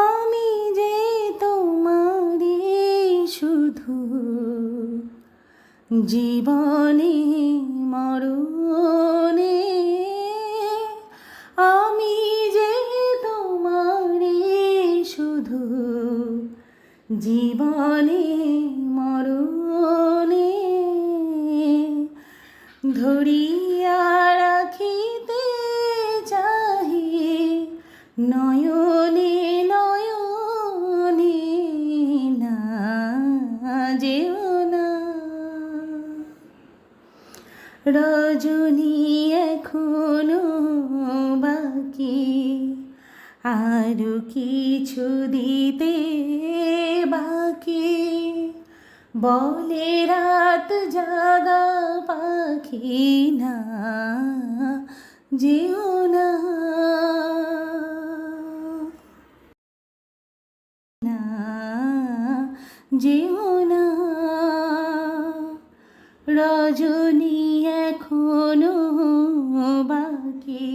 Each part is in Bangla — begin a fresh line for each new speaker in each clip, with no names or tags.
আমি যে তোমারে শুধু জীবনে মরণে, আমি যে তোমারে শুধু জীবনে মরণে, ধরিয়া রাখিতে চাহি নয়নে নয়নে, না যেও না। রজনী এখনো বাকি, আরো কিছু দিতে বাকি, বলে রাত জাগা পাখি, না যেও না, না যেও না। রজনী এখনো বাকি,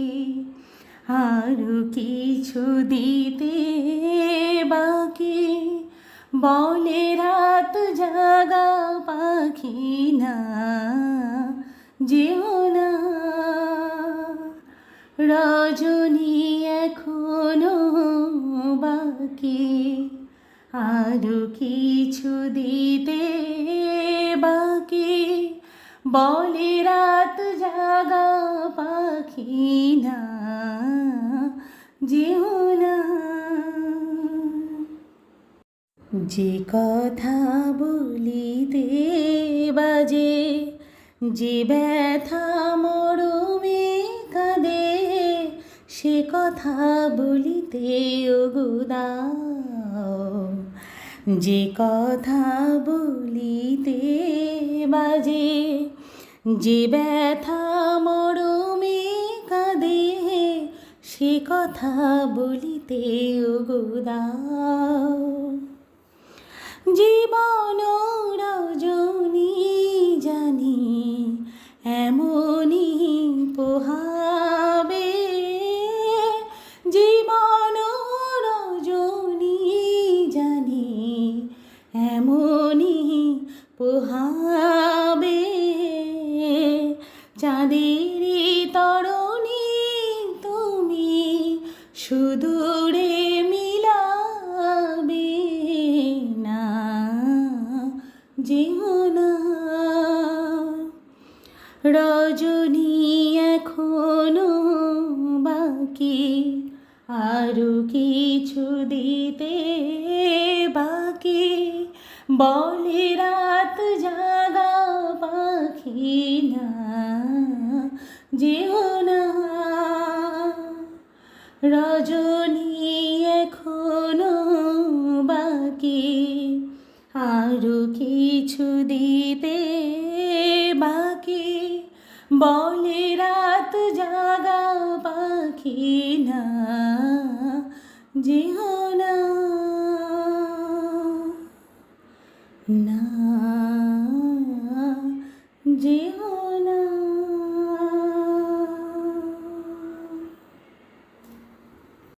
আরো কিছু দিতে বাকি, বলে রাত জাগা পাখি, না যেও না। রজনী এখনো বাকি, আরো কিছু দিতে বাকি, বলে রাত জাগা পাখি, না যেও না। যে কথা বলিতে বাজে, যে ব্যথা মরমে কাঁদে, সে কথা বলিতে ওগো দাও। যে কথা বলিতে বাজে, যে ব্যথা মরমে কাঁদে, সে কথা বলিতে ওগো দাও। জীবন রজনী জানি এমনই পোহাবে, জীবন রজনী জানি এমনই পোহাবে, চাঁদেরই তরণী তুমি সুদূরে মিলাবে, না যেও না। রজনী এখনো বাকি, আরো কিছু দিতে বাকি, বলে রাত জাগা পাখি, না যেও না। রজনী এখনো বাকি, আরো কিছু দিতে বাকি, বলে রাত জাগা পাখি, না যেও না, না যেও